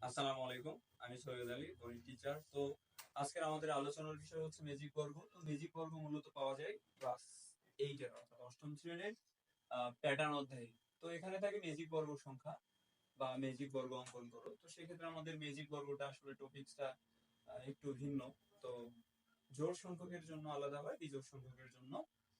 আসসালামু আলাইকুম। আমি সৈয়দ আলী, গণিত টিচার। তো আজকের আমাদের আলোচনার বিষয় হচ্ছে ম্যাজিক বর্গ। তো ম্যাজিক বর্গ মূলত পাওয়া যায় ক্লাস 8 এর অর্থাৎ অষ্টম শ্রেণীর প্যাটার্ন অধ্যায়ে। তো এখানে থাকে ম্যাজিক বর্গ সংখ্যা বা ম্যাজিক বর্গ অঙ্কন করো। তো সেক্ষেত্রে আমাদের ম্যাজিক বর্গটা আসলে টপিকসটা একটু ভিন্ন। তো জোড় সংখ্যকের জন্য আলাদা হয়, বিজোড় সংখ্যকের জন্য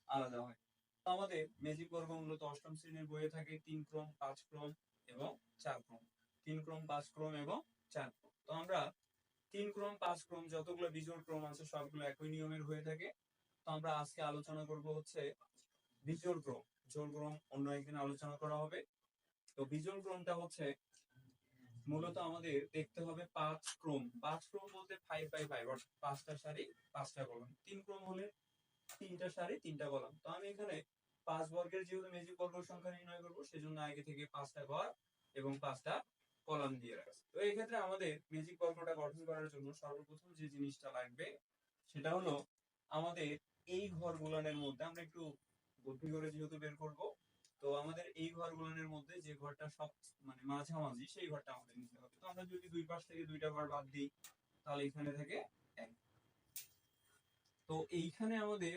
আলাদা হয়। তো আমাদের ম্যাজিক বর্গ মূলত অষ্টম শ্রেণীর বইয়ে থাকে 3 ক্রম, 5 ক্রম এবং 4 ক্রম। 3 ক্রম, 5 ক্রম এবং 4 ক্রম। তো আমরা 3 ক্রম, 5 ক্রম যতগুলো বিজোড় ক্রম আছে সবগুলো একই নিয়মের হয়ে থাকে। তো আমরা আজকে আলোচনা করব হচ্ছে বিজোড় ক্রম। জোড় ক্রম অন্য একদিন আলোচনা করা হবে। তো বিজোড় ক্রমটা হচ্ছে মূলত আমাদের দেখতে হবে 5 ক্রম। 5 ক্রম বলতে 5 বাই 5 অর্থাৎ 5টা সারি 5টা কলাম। 3 ক্রম হলে 3টা সারি 3টা কলাম। তো আমি এখানে 5 বর্গের যেহেতু ম্যাজিক বর্গ সংখ্যা নির্ণয় করব, সেজন্য আগে থেকে 5টা ঘর এবং 5টা কলাম দিয়ে রাখছি। তো এই ক্ষেত্রে আমাদের ম্যাজিক বর্গটা গঠন করার জন্য সর্বপ্রথম যে জিনিসটা লাগবে সেটা হলো আমাদের এই ঘরগুলোর মধ্যে আমরা একটু বুদ্ধি করে যেহেতু বের করব, তো আমাদের এই ঘরগুলোর মধ্যে যে ঘরটা সব মানে মাঝামাঝি সেই ঘরটা আমাদের নিতে হবে। তো আমরা যদি দুই পাশ থেকে দুইটা ঘর বাদ দিই তাহলে এখানে থেকে এক। তো এইখানে আমাদের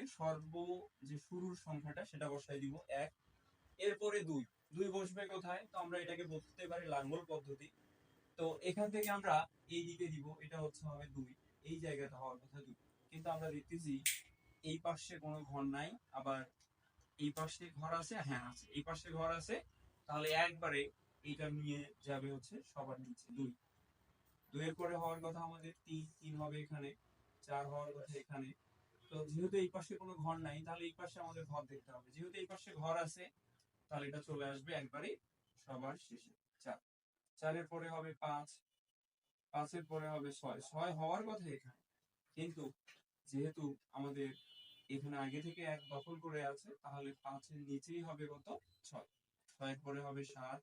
যে শুরুর সংখ্যাটা সেটা বসাই দিব 1। এরপরে 2। 2 বসবে কোথায়? তো আমরা এটাকে বলতে পারি লাঙ্গল পদ্ধতি। তো এখান থেকে আমরা এই দিকে দিব, এটা হচ্ছে হবে 2। এই জায়গাটা হওয়ার কথা 2, কিন্তু আমরা দেখতেছি এই পাশে কোনো ঘর নাই, আবার এই পাশে ঘর আছে, হ্যাঁ আছে, এই পাশে ঘর আছে। তাহলে একবারে এইটা নিয়ে যাবে হচ্ছে সবার নিচে 2। 2 এর পরে হওয়ার কথা আমাদের 3। 3 হবে এখানে, 4 হওয়ার কথা এখানে। তো যেহেতু এই পাশে কোনো ঘর নাই তাহলে এই পাশে আমাদের ঘর দেখতে হবে। যেহেতু এই পাশে ঘর আছে তাহলে এটা চলে আসবে একবারে সবার শেষে 4। 4 এর পরে হবে 5। 5 এর পরে হবে 6। 6 হওয়ার কথা এখানে, কিন্তু যেহেতু আমাদের এখানে আগে থেকে 1 দখল করে আছে তাহলে 5 এর নিচেই হবে কত? 6। 6 এর পরে হবে 7।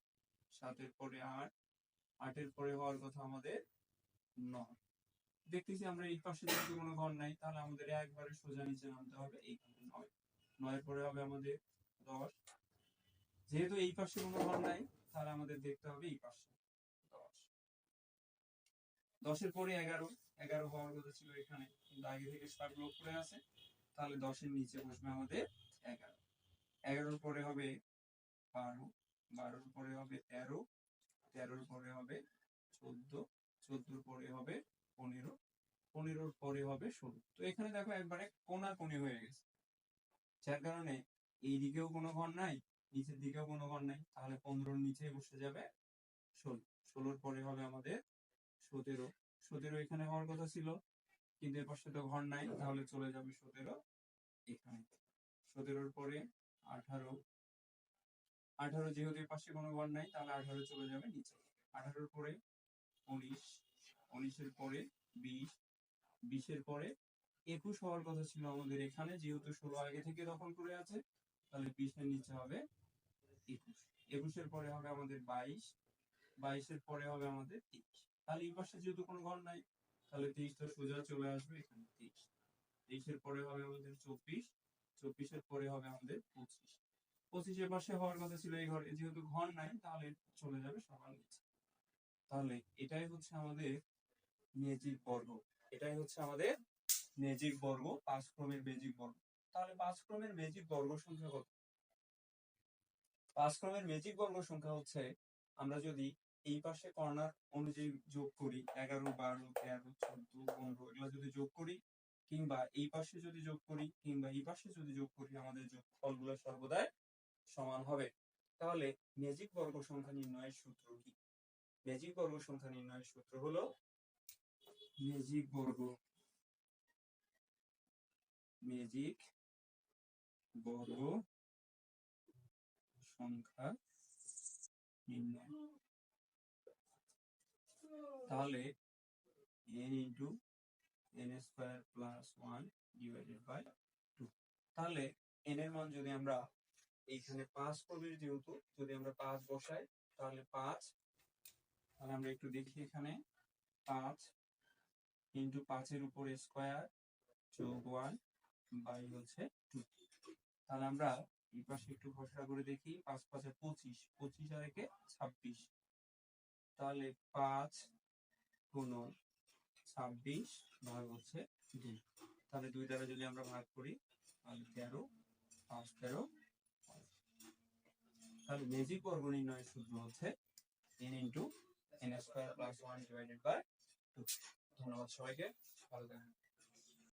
7 এর পরে 8। 8 এর পরে হওয়ার কথা আমাদের 9। দেখতেছি আমরা এই পাশে যেহেতু কোনো ঘর নাই তাহলে আমাদের একবারে সোজা নিচে নামতে হবে, এইখানে 9। 9 এর পরে হবে আমাদের 10। যেহেতু এই পাশে কোনো ঘর নাই তাহলে আমাদের দেখতে হবে এই পাশে 10। 10 এর পরে 11। 11 হওয়ার কথা ছিল এখানে, কিন্তু আগে থেকে স্টার্ট ব্লক করে আছে, তাহলে 10 এর নিচে বসবে আমাদের 11। 11 পরে হবে 12। 12 পরে হবে 13। 13 পরে হবে 14। 14 পরে হবে 15। 15 পরে হবে 16। তো এখানে দেখো একবারে কোনাকুনি হয়ে গেছে, যার কারণে এই দিকেও কোনো ঘর নাই, নিচের দিকেও কোনো ঘর নাই, তাহলে 15 নিচে বসে যাবে 16। 16 পরে হবে আমাদের 17। 17 এখানে হওয়ার কথা ছিল, কিন্তু এর পাশে তো ঘর নাই, তাহলে চলে যাবে 17 এখানে। 17 পরে 18। 18 যেহেতু এর পাশে কোনো ঘর নাই তাহলে 18 চলে যাবে নিচে। 18 পরে 19। 19 এর পরে 20। 20 এর পরে 21 হওয়ার কথা ছিল আমাদের এখানে, যেহেতু 16 আগে থেকে দখল করে আছে তাহলে 20 এর নিচে হবে 21। 21 এর পরে হবে আমাদের 22। 22 এর পরে হবে আমাদের 23। তাহলে এই পাশে যেহেতু কোনো ঘর নাই তাহলে 23 তো সোজা চলে আসবে এখানে 23। 23 এর পরে হবে আমাদের 24। 24 এর পরে হবে আমাদের 25। 25 এর পাশে হওয়ার কথা ছিল এই ঘরে, যেহেতু ঘর নাই তাহলে চলে যাবে সবার নিচে। তাহলে এটাই হচ্ছে আমাদের ম্যাজিক বর্গ। এটাই হচ্ছে আমাদের ম্যাজিক বর্গ, 5 ক্রমের ম্যাজিক বর্গ। তাহলে 5 ক্রমের ম্যাজিক বর্গ সংখ্যা কত? 5 ক্রমের ম্যাজিক বর্গ সংখ্যা হচ্ছে, আমরা যদি এই পাশে কর্নার অনুযায়ী যোগ করি 11, 12, 13, 14, 15 এগুলো যদি যোগ করি, কিংবা এই পাশে যদি যোগ করি কিংবা এই পাশে যদি যোগ করি, আমাদের যোগফলগুলো সর্বদাই সমান হবে। তাহলে ম্যাজিক বর্গ সংখ্যা নির্ণয়ের সূত্র কি? ম্যাজিক বর্গ সংখ্যা নির্ণয়ের সূত্র হলো ম্যাজিক বর্গ সংখ্যা নির্ণয়। তাহলে n into n square plus 1 divided by 2। তাহলে n এর মান যদি আমরা এইখানে 5 ক্রমের, যেহেতু যদি আমরা 5 বসাই তাহলে 5, তাহলে আমরা একটু দেখি এখানে 5 ইন্টু 5 এর উপরে স্কয়ার যোগ 1 বাই হচ্ছে 2। তাহলে আমরা এই পাশে একটু ঘষা করে দেখি, 5 5 25, 25 আর 1 26। তাহলে 5 গুণ 26 ভাগ হচ্ছে 2। তাহলে 2 দ্বারা যদি আমরা ভাগ করি তাহলে 13, 5 13। তাহলে ম্যাজিক বর্গ নির্ণয়ের সূত্র হচ্ছে n × n² + 1/2। ধন্যবাদ সবাইকে, ভালো থাকবেন।